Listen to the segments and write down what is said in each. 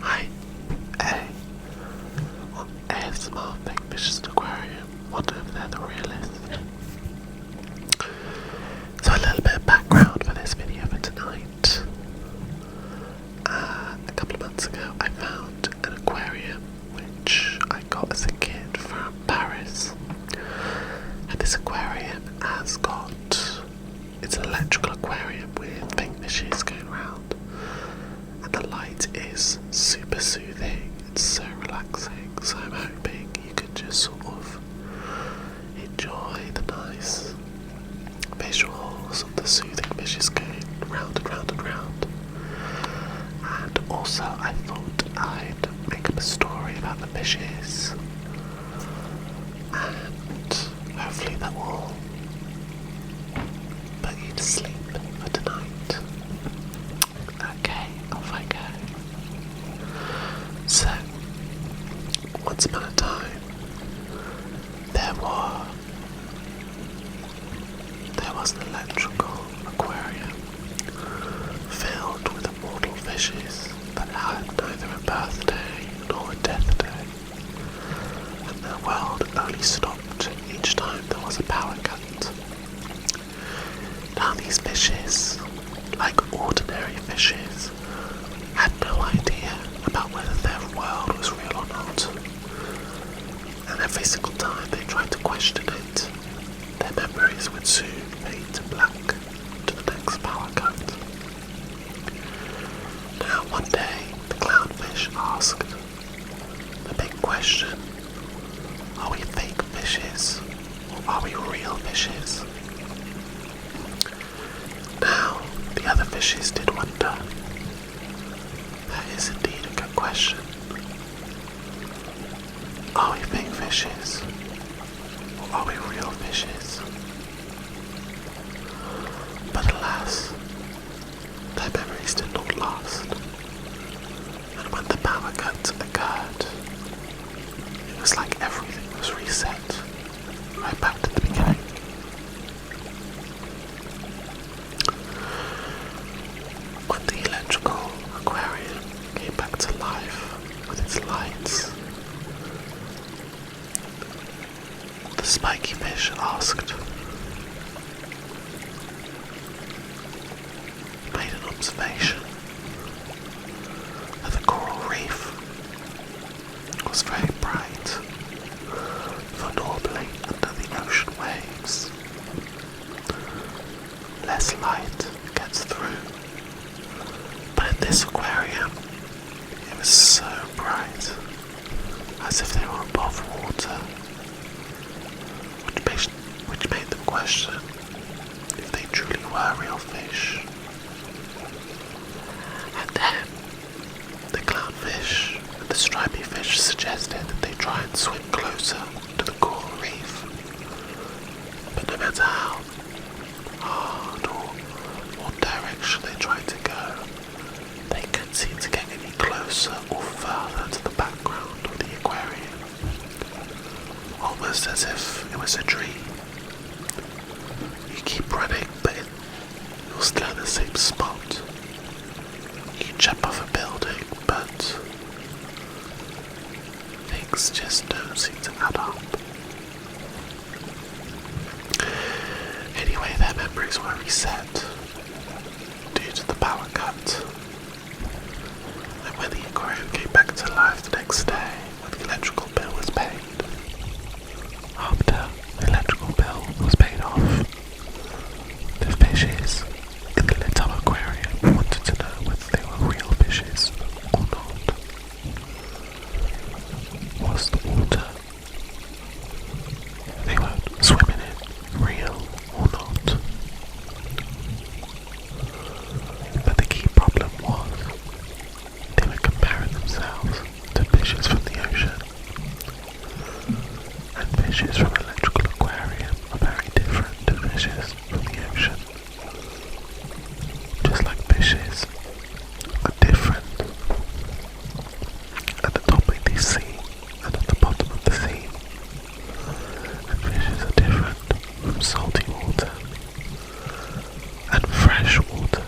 Hi, ASMR Fake Fishes Aquarium. Wonder if they're the realest. So a little bit of background for this video for tonight. A couple of months ago I found an aquarium which I got as a kid from Paris. And this aquarium has got, it's an electrical aquarium with fake fishes going around. And the light is super soothing, it's so relaxing, so I'm hoping you could just sort of enjoy the nice visuals of the soothing fishes going round and round and round. And also I thought I'd make up a story about the fishes, and hopefully that will put you to sleep for tonight. Okay, off I go. So, once upon a time, there was an electrical aquarium filled with immortal fishes that had neither a birthday nor a death day, and their world only stopped each time there was a power cut. Now these fishes, like ordinary fishes, had no idea about whether their world was real or not, and every single time they tried to question it, their memories would soon fade to black to the next power cut. Now one day the clownfish asked the big question: are we fake fishes or are we real fishes? Now the other fishes did wonder. That is indeed a good question. Are we fake fishes or are we real fishes? But alas, their memories did not last, and when the power cut occurred, it was like everything was reset, right back to the beginning. When the electrical aquarium came back to life with its lights, the spiky fish asked, made an observation that the coral reef was very bright, for normally under the ocean waves, less light gets through. But in this aquarium, it was so bright, as if they were above water, which made them question if they truly were real fish. And then the clownfish and the stripy fish suggested that they try and swim closer to the coral reef. But no matter how hard or what direction they tried to go, they couldn't seem to get any closer or further to the background of the aquarium, almost as if it was a dream. You keep running, but you're still in the same spot. You can jump off a building, but things just don't seem to add up. Anyway, their memories were reset due to the power cut. And when the aquarium came back to life the next day, when the electrical bill was paid, after the electrical bill was paid off, the fishes in the lit up aquarium wanted to know whether they were real fishes or not. Was the water they were swimming in real or not? But the key problem was they were comparing themselves to fishes from the ocean. And fishes from an electrical aquarium are very different to fishes from the ocean. Just like fishes are different at the top of the sea and at the bottom of the sea. And fishes are different from salty water and fresh water.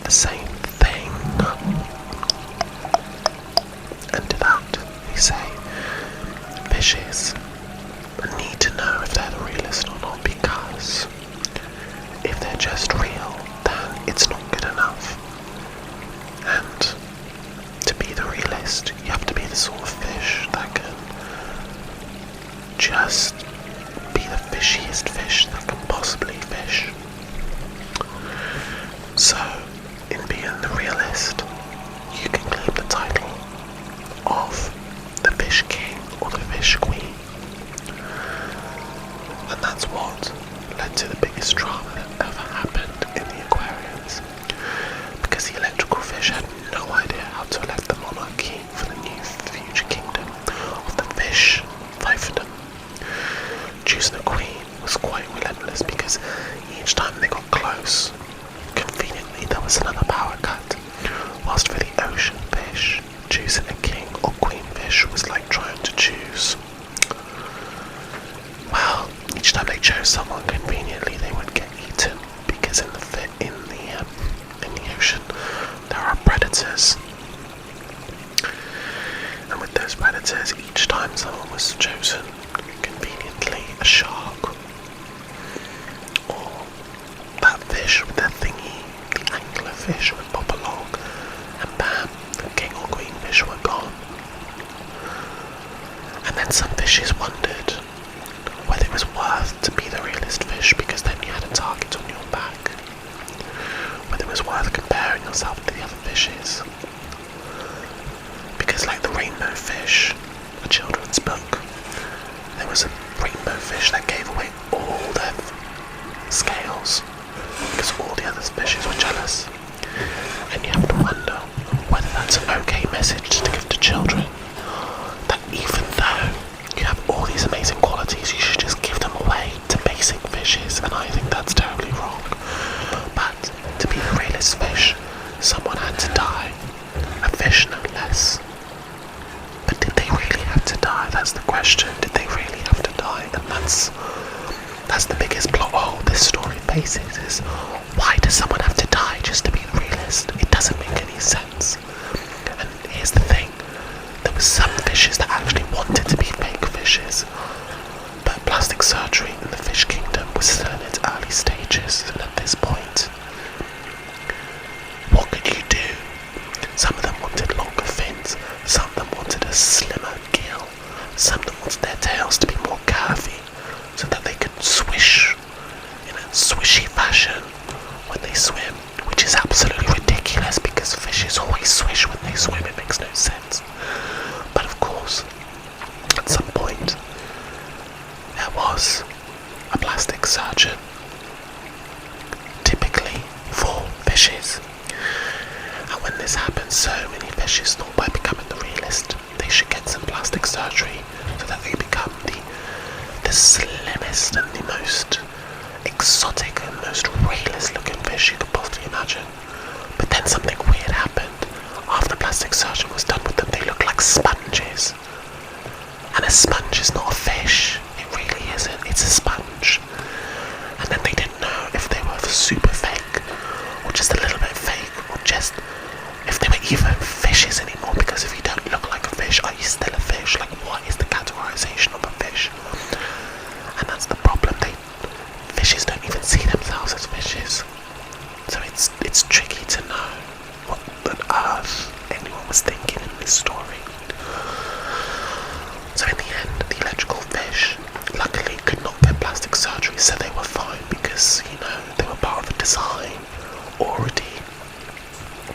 the same thing. And to that, we say fishes need to know if they're the realest or not, because if they're just real, then it's not good enough. And to be the realest, you have to be the sort of fish that can just be the fishiest fish that can possibly fish. So, in being the realest, you can claim the title of the fish king or the fish queen. And that's what led to the biggest drama that ever happened in the aquariums. Because the electrical fish had no idea how to elect the monarchy for the new future kingdom of the fish fiefdom. Choosing a queen was quite relentless, because each time they got close, conveniently there was another power cut. Whilst for the ocean fish, choosing a king or queen fish was like trying to choose, well, each time they chose someone, conveniently they would get eaten, because in the ocean there are predators, and with those predators, each time someone was chosen, conveniently a shark or that fish with their thingy, the anglerfish would pop along, and bam, the king or queen fish were gone. And then some fishes wondered whether it was worth to be the realest fish, because then you had a target on your back, whether it was worth comparing yourself to the other fishes. Because like the rainbow fish, a children's book, there was a rainbow fish that gave away all their scales because all the other fishes were jealous. And you have to wonder whether that's an okay message to give to children, that even though you have all these amazing qualities, you should just give them away to basic fishes. And I think that's terribly wrong. But to be the realest fish, someone had to die, a fish no less. But did they really have to die? That's the question. Did they really have to die? And that's the biggest plot hole this story faces, is why does someone have to die just to be the realist? It doesn't make any sense. And here's the thing, there were some fishes that actually wanted to be fake fishes, but plastic surgery in the fish kingdom was still in its early stages, and at this point, what could you do? Some of them wanted longer fins, some of them wanted a slimmer gill, some of them wanted their tails to be more curvy, so that they could swish in a swishy fashion when they swim, which is absolutely ridiculous, because fishes always swish when they swim. It makes no sense. But of course, at some point, there was a plastic surgeon, typically for fishes. And when this happened, so many fishes thought by becoming the realist, they should get some plastic surgery so that they become the slimmest and the most exotic and most realist looking fish you could possibly imagine. But then something weird happened. After plastic surgery was done with them, they looked like sponges. And a sponge is not a fish. It really isn't. It's a sponge. And then they didn't know if they were super fake, or just a little bit fake, or just if they were even fishes anymore, because if you don't look like a fish, are you still a fish? Like, what is the categorization of a fish? And that's the problem. Fishes don't even see themselves as fishes. So it's tricky to know what on earth anyone was thinking in this story. So in the end, the electrical fish luckily could not get plastic surgery, so they were fine, because, you know, they were part of a design already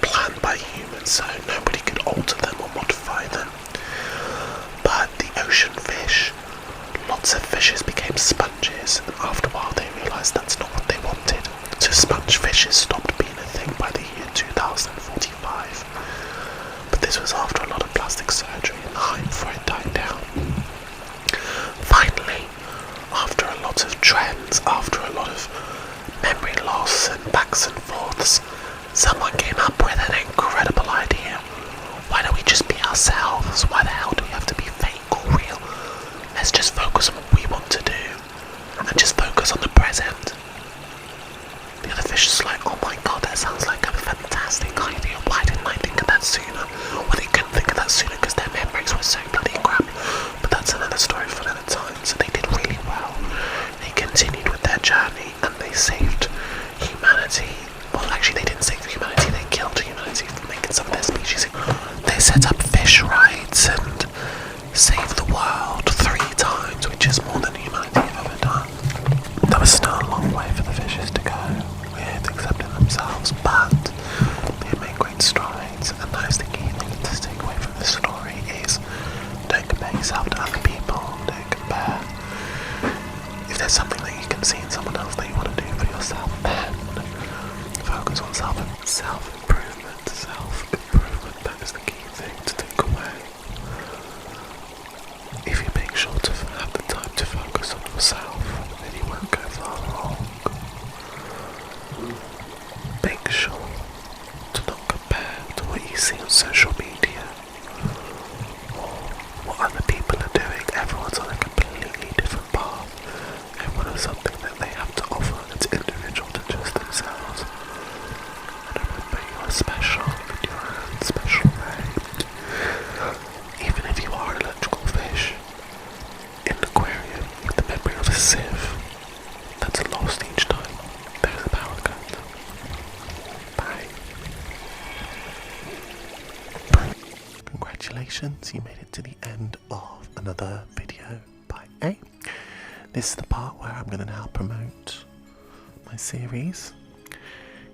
planned by humans, so nobody could alter them or modify them. But the ocean fish, lots of fishes became sponges, and after a while they realised that's not what they wanted. So sponge fishes stopped being a thing by the year 2045. But this was after a lot of plastic surgery, and the hype for it died down. Finally, after a lot of trends, after a lot of memory loss and backs and forths, someone came up with an incredible idea. Why don't we just be ourselves? Why the hell do we have to be fake or real? Let's just focus on what we want to do, and just focus on the present. The other fish is like, oh my god, that sounds like a fantastic that sooner. Well, they couldn't think of that sooner because their memories were so bloody crap. But that's another story for another time. So they did really well. They continued with their journey and they saved humanity. Well, actually, they didn't save humanity. They killed humanity for making some of their species. They set up fish rights and saved the world 3 times, which is more than humanity have ever done. There was still a long way for the fishes to go with accepting themselves, but they made great strides. And that is the key thing to take away from this story: is don't compare yourself to other people. Don't compare. If there's something that you can see in someone else that you want to do for yourself, then focus on self-improvement. Self-improvement. That is the key thing to take away. If you make sure to have the time to focus on yourself, then you won't go far wrong. Make sure to not compare to what you see on social media or what other people are doing. Everyone's on a completely different path. Everyone has something that they have to offer that's individual to just themselves. And remember, you are special in your own special way. Even if you are an electrical fish in an aquarium with the memory of a sieve that's lost each time there's a power cut. Bye. Congratulations, you made it to the end of another video by A. This is the part where I'm going to now promote my series.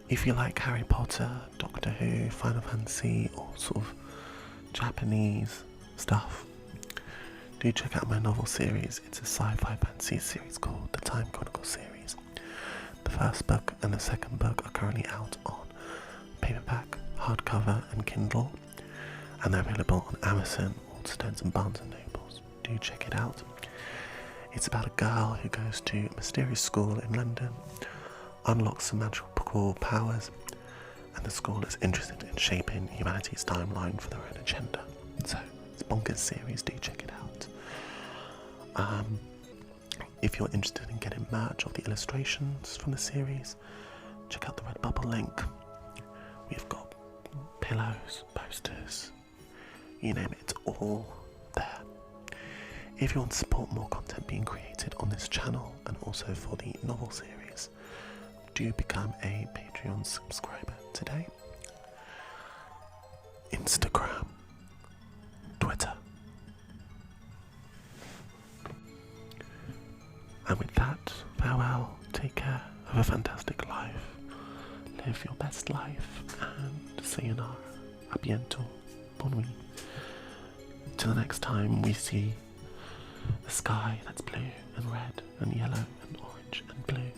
If you like Harry Potter, Doctor Who, Final Fantasy, or sort of Japanese stuff, do check out my novel series. It's a sci-fi fantasy series called the Time Chronicle series. The first book and the second book are currently out on paperback, hardcover and Kindle, and they're available on Amazon, Waterstones and Barnes & Nobles. Do check it out. It's about a girl who goes to a mysterious school in London, unlocks some magical powers, and the school is interested in shaping humanity's timeline for their own agenda. So it's a bonkers series, do check it out. If you're interested in getting merch of the illustrations from the series, check out the Redbubble link. We've got pillows, posters, you name it, it's all there. If you want to support more content being created on this channel and also for the novel series, do become a Patreon subscriber today. Instagram, Twitter. And with that, farewell, take care, have a fantastic life, live your best life, and sayonara, a bientôt, bon nuit. Till the next time we see the sky that's blue and red and yellow and orange and blue.